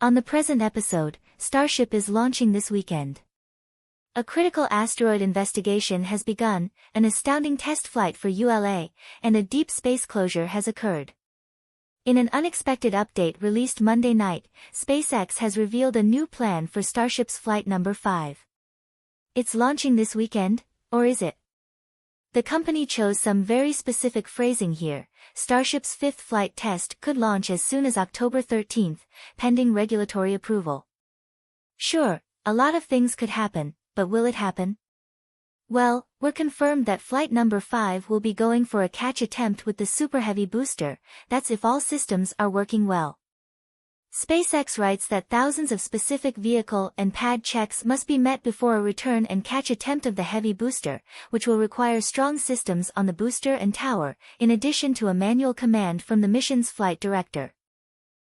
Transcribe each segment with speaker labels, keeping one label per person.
Speaker 1: On the present episode, Starship is launching this weekend. A critical asteroid investigation has begun, an astounding test flight for ULA, and a deep space closure has occurred. In an unexpected update released Monday night, SpaceX has revealed a new plan for Starship's flight number 5. It's launching this weekend, or is it? The company chose some very specific phrasing here. Starship's 5th flight test could launch as soon as October 13th, pending regulatory approval. Sure, a lot of things could happen, but will it happen? Well, we're confirmed that flight number 5 will be going for a catch attempt with the Super Heavy booster, that's if all systems are working well. SpaceX writes that thousands of specific vehicle and pad checks must be met before a return and catch attempt of the Heavy booster, which will require strong systems on the booster and tower, in addition to a manual command from the mission's flight director.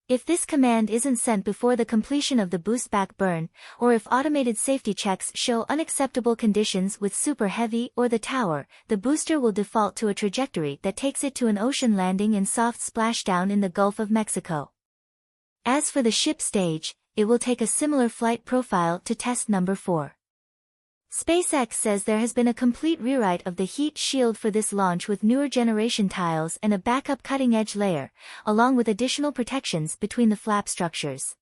Speaker 1: If this command isn't sent before the completion of the boost back burn, or if automated safety checks show unacceptable conditions with Super Heavy or the tower, the booster will default to a trajectory that takes it to an ocean landing and soft splashdown in the Gulf of Mexico. As for the ship stage, it will take a similar flight profile to test number 4. SpaceX says there has been a complete rewrite of the heat shield for this launch with newer generation tiles and a backup cutting-edge layer, along with additional protections between the flap structures.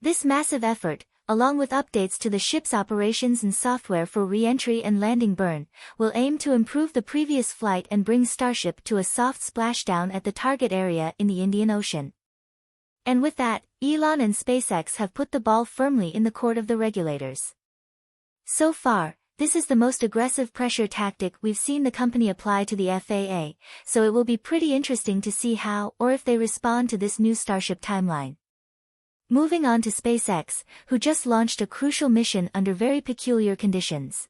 Speaker 1: This massive effort, along with updates to the ship's operations and software for re-entry and landing burn, will aim to improve the previous flight and bring Starship to a soft splashdown at the target area in the Indian Ocean. And with that, Elon and SpaceX have put the ball firmly in the court of the regulators. So far, this is the most aggressive pressure tactic we've seen the company apply to the FAA, so it will be pretty interesting to see how or if they respond to this new Starship timeline. Moving on to SpaceX, who just launched a crucial mission under very peculiar conditions.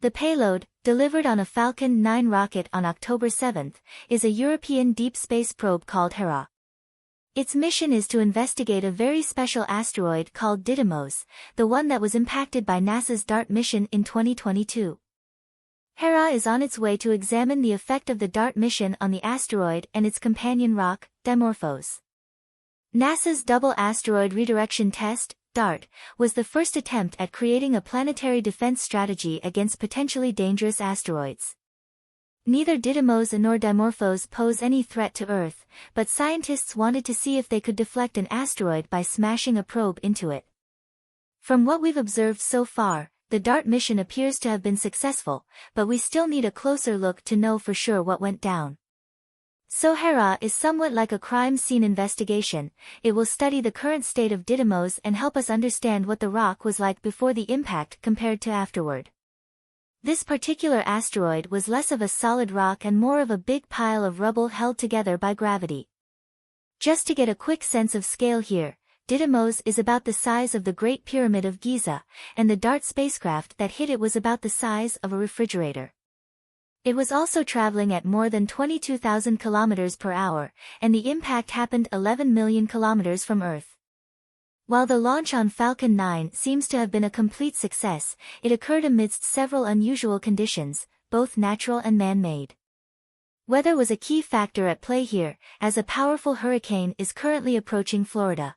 Speaker 1: The payload, delivered on a Falcon 9 rocket on October 7, is a European deep space probe called Hera. Its mission is to investigate a very special asteroid called Didymos, the one that was impacted by NASA's DART mission in 2022. Hera is on its way to examine the effect of the DART mission on the asteroid and its companion rock, Dimorphos. NASA's Double Asteroid Redirection Test, DART, was the first attempt at creating a planetary defense strategy against potentially dangerous asteroids. Neither Didymos nor Dimorphos pose any threat to Earth, but scientists wanted to see if they could deflect an asteroid by smashing a probe into it. From what we've observed so far, the DART mission appears to have been successful, but we still need a closer look to know for sure what went down. So Hera is somewhat like a crime scene investigation. It will study the current state of Didymos and help us understand what the rock was like before the impact compared to afterward. This particular asteroid was less of a solid rock and more of a big pile of rubble held together by gravity. Just to get a quick sense of scale here, Didymos is about the size of the Great Pyramid of Giza, and the DART spacecraft that hit it was about the size of a refrigerator. It was also traveling at more than 22,000 kilometers per hour, and the impact happened 11 million kilometers from Earth. While the launch on Falcon 9 seems to have been a complete success, it occurred amidst several unusual conditions, both natural and man-made. Weather was a key factor at play here, as a powerful hurricane is currently approaching Florida.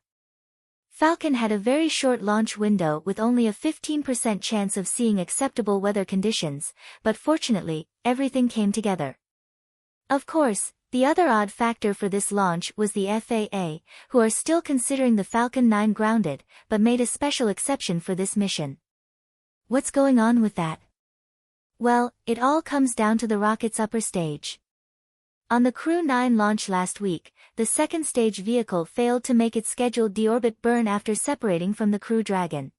Speaker 1: Falcon had a very short launch window with only a 15% chance of seeing acceptable weather conditions, but fortunately, everything came together. Of course, the other odd factor for this launch was the FAA, who are still considering the Falcon 9 grounded, but made a special exception for this mission. What's going on with that? Well, it all comes down to the rocket's upper stage. On the Crew 9 launch last week, the second stage vehicle failed to make its scheduled deorbit burn after separating from the Crew Dragon.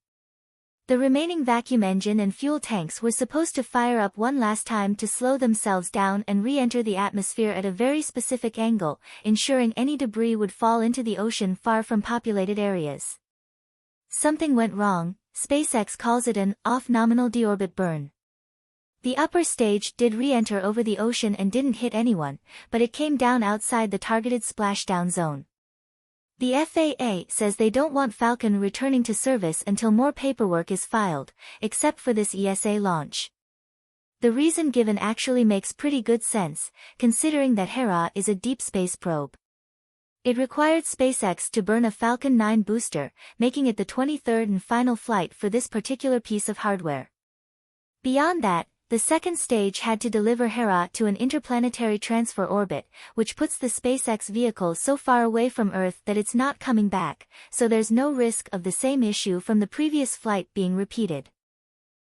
Speaker 1: The remaining vacuum engine and fuel tanks were supposed to fire up one last time to slow themselves down and re-enter the atmosphere at a very specific angle, ensuring any debris would fall into the ocean far from populated areas. Something went wrong. SpaceX calls it an off-nominal deorbit burn. The upper stage did re-enter over the ocean and didn't hit anyone, but it came down outside the targeted splashdown zone. The FAA says they don't want Falcon returning to service until more paperwork is filed, except for this ESA launch. The reason given actually makes pretty good sense, considering that Hera is a deep space probe. It required SpaceX to burn a Falcon 9 booster, making it the 23rd and final flight for this particular piece of hardware. Beyond that, the second stage had to deliver Hera to an interplanetary transfer orbit, which puts the SpaceX vehicle so far away from Earth that it's not coming back, so there's no risk of the same issue from the previous flight being repeated.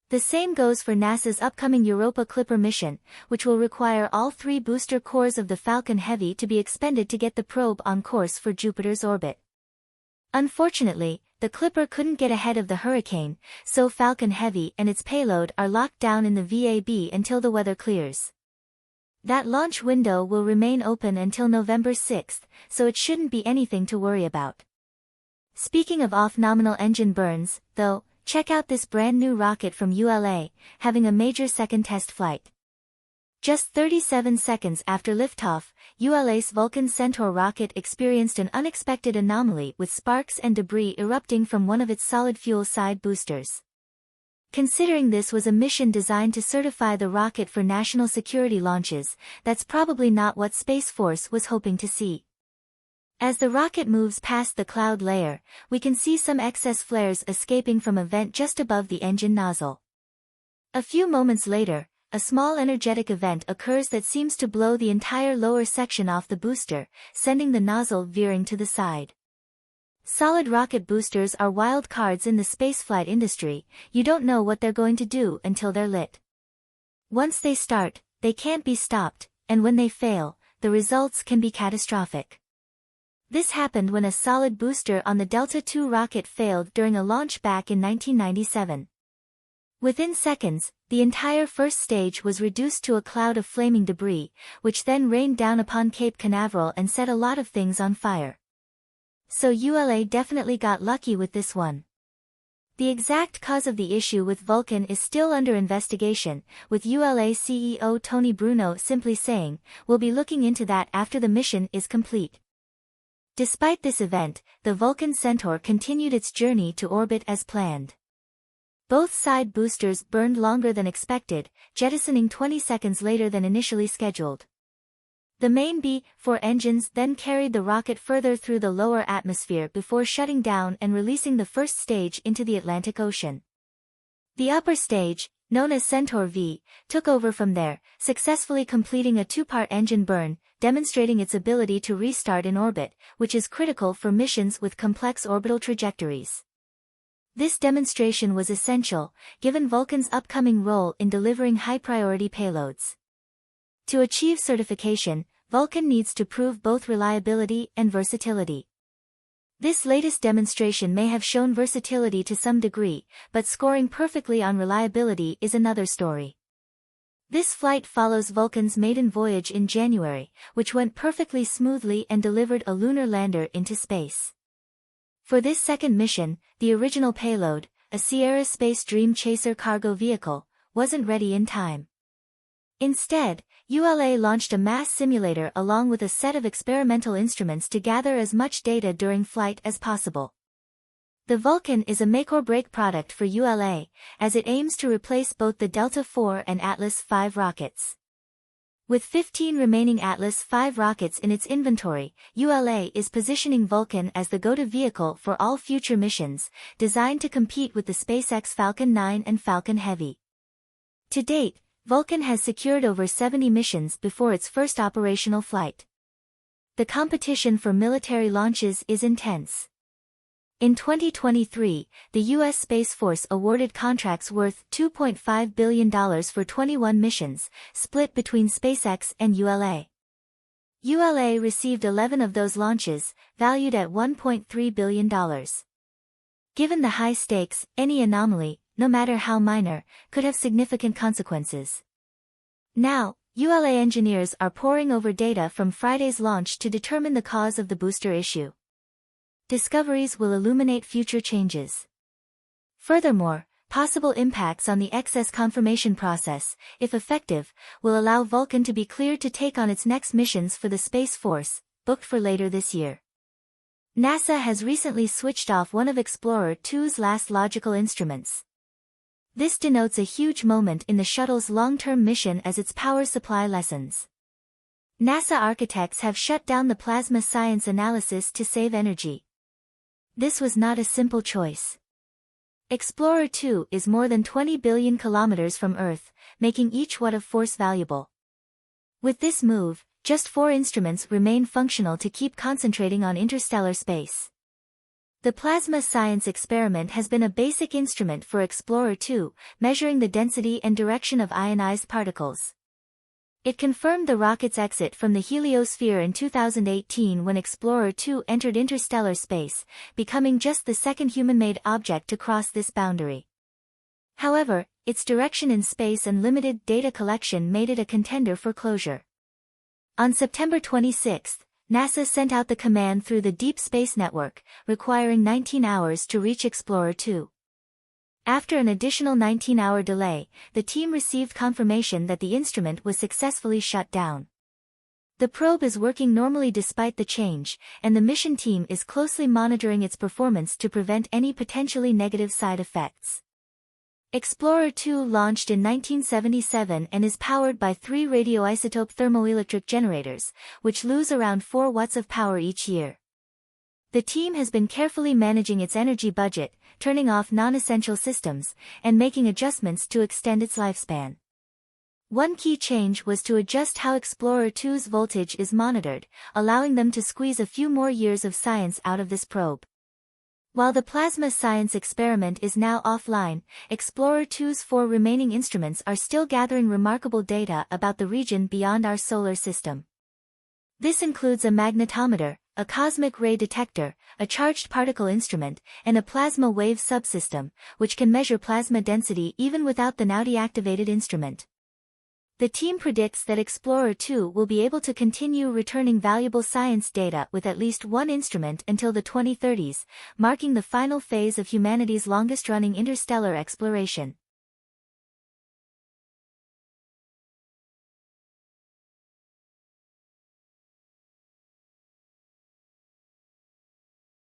Speaker 1: The same goes for NASA's upcoming Europa Clipper mission, which will require all 3 booster cores of the Falcon Heavy to be expended to get the probe on course for Jupiter's orbit. Unfortunately, the Clipper couldn't get ahead of the hurricane, so Falcon Heavy and its payload are locked down in the VAB until the weather clears. That launch window will remain open until November 6th, so it shouldn't be anything to worry about. Speaking of off-nominal engine burns, though, check out this brand new rocket from ULA, having a major second test flight. Just 37 seconds after liftoff, ULA's Vulcan Centaur rocket experienced an unexpected anomaly with sparks and debris erupting from one of its solid fuel side boosters. Considering this was a mission designed to certify the rocket for national security launches, that's probably not what Space Force was hoping to see. As the rocket moves past the cloud layer, we can see some excess flares escaping from a vent just above the engine nozzle. A few moments later, a small energetic event occurs that seems to blow the entire lower section off the booster, sending the nozzle veering to the side. Solid rocket boosters are wild cards in the spaceflight industry. You don't know what they're going to do until they're lit. Once they start, they can't be stopped, and when they fail, the results can be catastrophic. This happened when a solid booster on the Delta II rocket failed during a launch back in 1997. Within seconds, the entire first stage was reduced to a cloud of flaming debris, which then rained down upon Cape Canaveral and set a lot of things on fire. So ULA definitely got lucky with this one. The exact cause of the issue with Vulcan is still under investigation, with ULA CEO Tony Bruno simply saying, "We'll be looking into that after the mission is complete." Despite this event, the Vulcan Centaur continued its journey to orbit as planned. Both side boosters burned longer than expected, jettisoning 20 seconds later than initially scheduled. The main B-4 engines then carried the rocket further through the lower atmosphere before shutting down and releasing the first stage into the Atlantic Ocean. The upper stage, known as Centaur V, took over from there, successfully completing a 2-part engine burn, demonstrating its ability to restart in orbit, which is critical for missions with complex orbital trajectories. This demonstration was essential, given Vulcan's upcoming role in delivering high-priority payloads. To achieve certification, Vulcan needs to prove both reliability and versatility. This latest demonstration may have shown versatility to some degree, but scoring perfectly on reliability is another story. This flight follows Vulcan's maiden voyage in January, which went perfectly smoothly and delivered a lunar lander into space. For this second mission, the original payload, a Sierra Space Dream Chaser cargo vehicle, wasn't ready in time. Instead, ULA launched a mass simulator along with a set of experimental instruments to gather as much data during flight as possible. The Vulcan is a make-or-break product for ULA, as it aims to replace both the Delta IV and Atlas V rockets. With 15 remaining Atlas V rockets in its inventory, ULA is positioning Vulcan as the go-to vehicle for all future missions, designed to compete with the SpaceX Falcon 9 and Falcon Heavy. To date, Vulcan has secured over 70 missions before its first operational flight. The competition for military launches is intense. In 2023, the U.S. Space Force awarded contracts worth $2.5 billion for 21 missions, split between SpaceX and ULA. ULA received 11 of those launches, valued at $1.3 billion. Given the high stakes, any anomaly, no matter how minor, could have significant consequences. Now, ULA engineers are poring over data from Friday's launch to determine the cause of the booster issue. Discoveries will illuminate future changes. Furthermore, possible impacts on the excess confirmation process, if effective, will allow Vulcan to be cleared to take on its next missions for the Space Force, booked for later this year. NASA has recently switched off one of Explorer 2's last logical instruments. This denotes a huge moment in the shuttle's long-term mission as its power supply lessens. NASA architects have shut down the plasma science analysis to save energy. This was not a simple choice. Explorer 2 is more than 20 billion kilometers from Earth, making each watt of force valuable. With this move, just 4 instruments remain functional to keep concentrating on interstellar space. The plasma science experiment has been a basic instrument for Explorer 2, measuring the density and direction of ionized particles. It confirmed the rocket's exit from the heliosphere in 2018 when Explorer 2 entered interstellar space, becoming just the second human-made object to cross this boundary. However, its direction in space and limited data collection made it a contender for closure. On September 26, NASA sent out the command through the Deep Space Network, requiring 19 hours to reach Explorer 2. After an additional 19-hour delay, the team received confirmation that the instrument was successfully shut down. The probe is working normally despite the change, and the mission team is closely monitoring its performance to prevent any potentially negative side effects. Explorer 2 launched in 1977 and is powered by 3 radioisotope thermoelectric generators, which lose around 4 watts of power each year. The team has been carefully managing its energy budget, turning off non-essential systems, and making adjustments to extend its lifespan. One key change was to adjust how Explorer 2's voltage is monitored, allowing them to squeeze a few more years of science out of this probe. While the plasma science experiment is now offline, Explorer 2's 4 remaining instruments are still gathering remarkable data about the region beyond our solar system. This includes a magnetometer, a cosmic ray detector, a charged particle instrument, and a plasma wave subsystem, which can measure plasma density even without the now deactivated instrument. The team predicts that Explorer 2 will be able to continue returning valuable science data with at least 1 instrument until the 2030s, marking the final phase of humanity's longest-running interstellar exploration.